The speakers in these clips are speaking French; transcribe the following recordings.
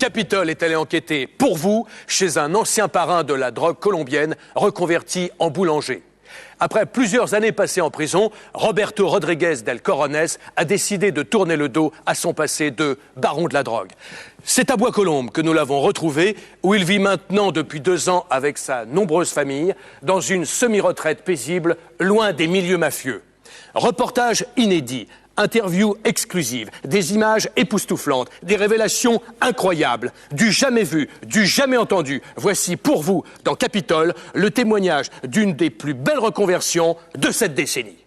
Capitole est allé enquêter pour vous chez un ancien parrain de la drogue colombienne reconverti en boulanger. Après plusieurs années passées en prison, Roberto Rodriguez del Corones a décidé de tourner le dos à son passé de baron de la drogue. C'est à Bois-Colombes que nous l'avons retrouvé, où il vit maintenant depuis 2 ans avec sa nombreuse famille, dans une semi-retraite paisible, loin des milieux mafieux. Reportage inédit, interviews exclusives, des images époustouflantes, des révélations incroyables, du jamais vu, du jamais entendu. Voici pour vous, dans Capitole, le témoignage d'une des plus belles reconversions de cette décennie.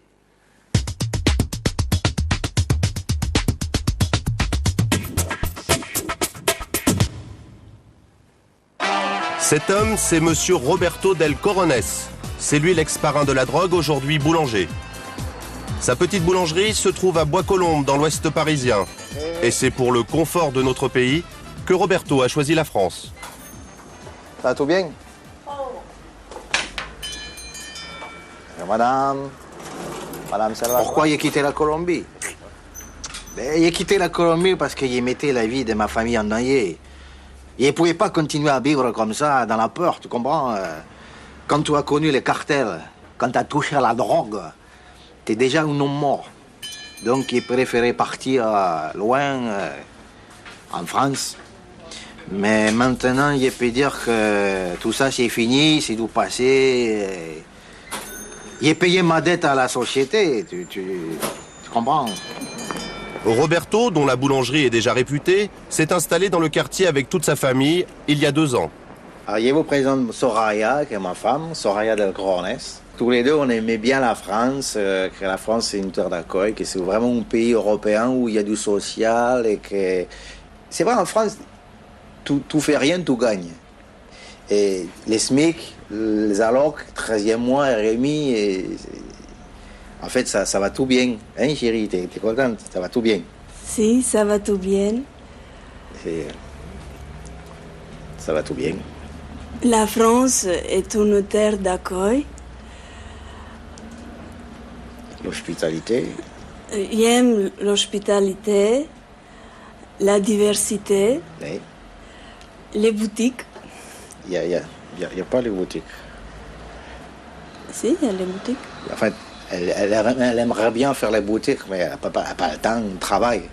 Cet homme, c'est monsieur Roberto del Corones. C'est lui l'ex-parrain de la drogue, aujourd'hui boulanger. Sa petite boulangerie se trouve à Bois-Colombes, dans l'ouest parisien. Et c'est pour le confort de notre pays que Roberto a choisi la France. Ça va tout bien? Madame, ça va? Pourquoi il a quitté la Colombie? Il a quitté la Colombie parce qu'il mettait la vie de ma famille en danger. Il ne pouvait pas continuer à vivre comme ça, dans la peur, tu comprends? Quand tu as connu les cartels, quand tu as touché à la drogue, t'es déjà un homme mort. Donc il préférait partir loin, en France. Mais maintenant, il peut dire que tout ça c'est fini, c'est tout passé. Il a payé ma dette à la société, tu comprends? Roberto, dont la boulangerie est déjà réputée, s'est installé dans le quartier avec toute sa famille il y a 2 ans. Alors, je vous présente Soraya, qui est ma femme, Soraya del Corones. Tous les deux, on aimait bien la France, que la France c'est une terre d'accueil, que c'est vraiment un pays européen où il y a du social et que... C'est vrai, en France, tout fait rien, tout gagne. Et les SMIC, les allocs, 13e mois, RMI, et... en fait, ça va tout bien. Hein, chérie, t'es contente? Ça va tout bien? Si, ça va tout bien. Ça va tout bien. La France est une terre d'accueil. L'hospitalité. J'aime l'hospitalité, la diversité, Oui. les boutiques. Il n'y a pas les boutiques. Si, il y a les boutiques. En fait, elle aimerait bien faire les boutiques, mais elle n'a pas le temps, elle travaille.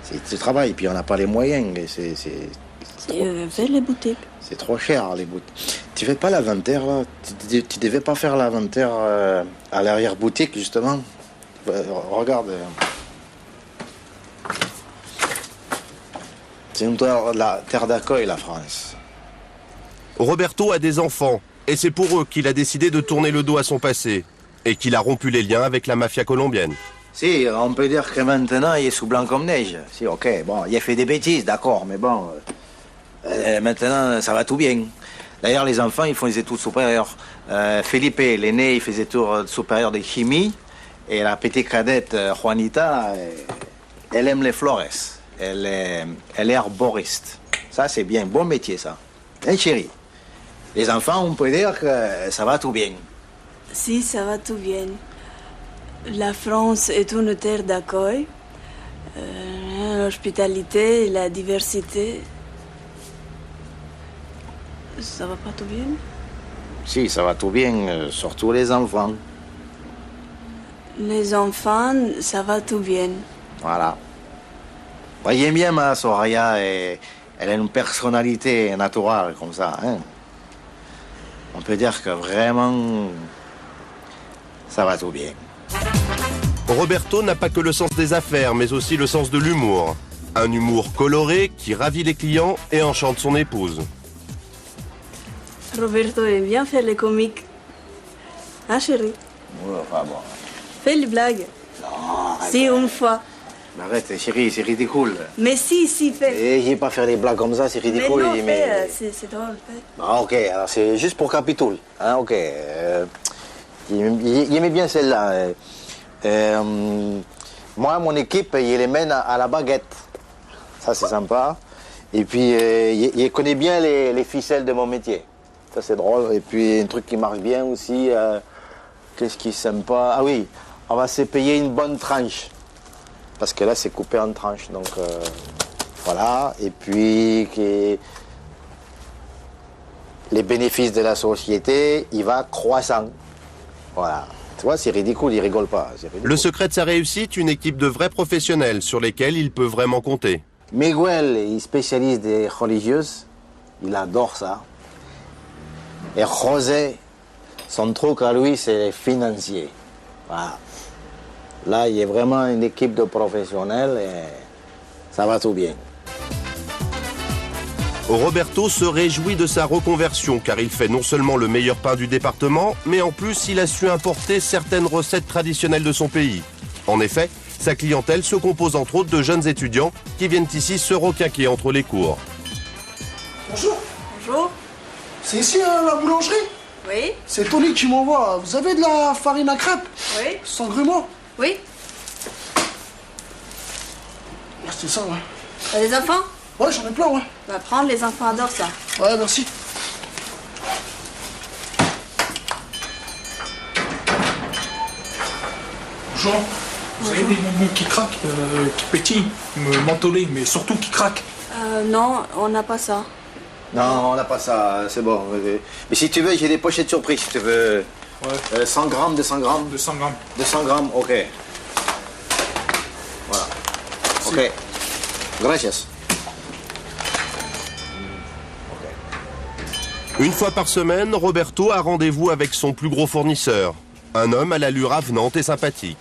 C'est du travail, puis on n'a pas les moyens. Je fais les boutiques. C'est trop cher, les boutiques. Tu fais pas l'inventaire, là? Tu devais pas faire l'inventaire à l'arrière-boutique, justement? Regarde. C'est une terre d'accueil, la France. Roberto a des enfants, et c'est pour eux qu'il a décidé de tourner le dos à son passé, et qu'il a rompu les liens avec la mafia colombienne. Si, on peut dire que maintenant, il est sous blanc comme neige. Si, ok, bon, il a fait des bêtises, d'accord, mais bon... maintenant, ça va tout bien. D'ailleurs, les enfants, ils font des études supérieures. Felipe, l'aîné, il fait des études supérieures de chimie. Et la petite cadette, Juanita, elle aime les flores. Elle est arboriste. Ça, c'est bien. Bon métier, ça. Hein, chérie? Les enfants, on peut dire que ça va tout bien. Si, ça va tout bien. La France est une terre d'accueil. L'hospitalité, la diversité... Ça va pas tout bien? Si, ça va tout bien, surtout les enfants. Les enfants, ça va tout bien. Voilà. Moi, j'aime bien ma Soraya, et elle a une personnalité naturelle comme ça. Hein? On peut dire que vraiment, ça va tout bien. Roberto n'a pas que le sens des affaires, mais aussi le sens de l'humour. Un humour coloré qui ravit les clients et enchante son épouse. Roberto aime bien faire les comiques. Hein, chérie? Enfin, bon. Fais les blagues. Non, arrête. Si, une fois. Mais arrête, chérie, c'est ridicule. Mais si, fais. Et j'ai pas faire des blagues comme ça, c'est ridicule. Mais non, c'est drôle, fais. Ah, ok, alors c'est juste pour Capitole. Hein, ok. Il aimait bien celle-là. Moi, mon équipe, il les mène à la baguette. Ça, c'est sympa. Et puis, il connaît bien les ficelles de mon métier. Ça, c'est drôle. Et puis, un truc qui marche bien aussi, qu'est-ce qui est sympa? Ah oui, on va se payer une bonne tranche. Parce que là, c'est coupé en tranches. Donc, Voilà, et puis que les bénéfices de la société, il va croissant. Voilà. Tu vois, c'est ridicule, il rigole pas. Le secret de sa réussite, une équipe de vrais professionnels sur lesquels il peut vraiment compter. Miguel, il est spécialiste des religieuses, il adore ça. Et José, son truc à lui, c'est financier. Voilà. Là, il y a vraiment une équipe de professionnels et ça va tout bien. Roberto se réjouit de sa reconversion car il fait non seulement le meilleur pain du département, mais en plus il a su importer certaines recettes traditionnelles de son pays. En effet, sa clientèle se compose entre autres de jeunes étudiants qui viennent ici se requinquer entre les cours. Bonjour. Bonjour. C'est ici la boulangerie? Oui. C'est Tony que tu m'envoies. Vous avez de la farine à crêpes? Oui. Sans grumeaux? Oui. Ouais, c'est ça, ouais. T'as des enfants? Ouais, j'en ai plein, ouais. Va prendre, les enfants adorent ça. Ouais, merci. Bonjour. Vous avez des bonbons qui craquent, qui pétillent, mentholés, mais surtout qui craquent? Non, on n'a pas ça. Non, on n'a pas ça, c'est bon. Mais si tu veux, j'ai des pochettes surprises, si tu veux. Ouais. 100 grammes, 200 grammes. 200 grammes. 200 grammes, ok. Voilà. Ok. Gracias. Une fois par semaine, Roberto a rendez-vous avec son plus gros fournisseur, un homme à l'allure avenante et sympathique.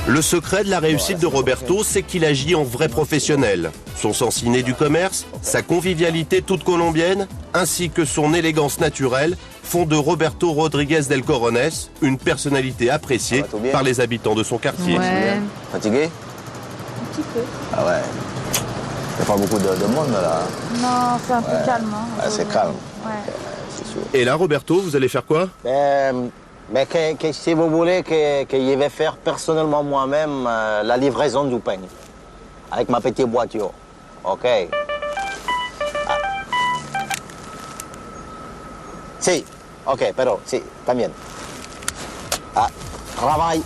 Le secret de la réussite de Roberto, c'est qu'il agit en vrai professionnel. Son sens inné du commerce, sa convivialité toute colombienne, ainsi que son élégance naturelle, font de Roberto Rodriguez del Corones une personnalité appréciée par les habitants de son quartier. Ouais. Fatigué? Un petit peu. Ah ouais. Il n'y a pas beaucoup de monde là. Non, c'est un peu calme. Hein. Ah, c'est calme. Ouais. C'est sûr. Et là, Roberto, vous allez faire quoi? Mais que si vous voulez que je vais faire personnellement moi-même la livraison du pain. Avec ma petite voiture. Ok. Ah. Si. Ok, pero si, también. Ah, travail.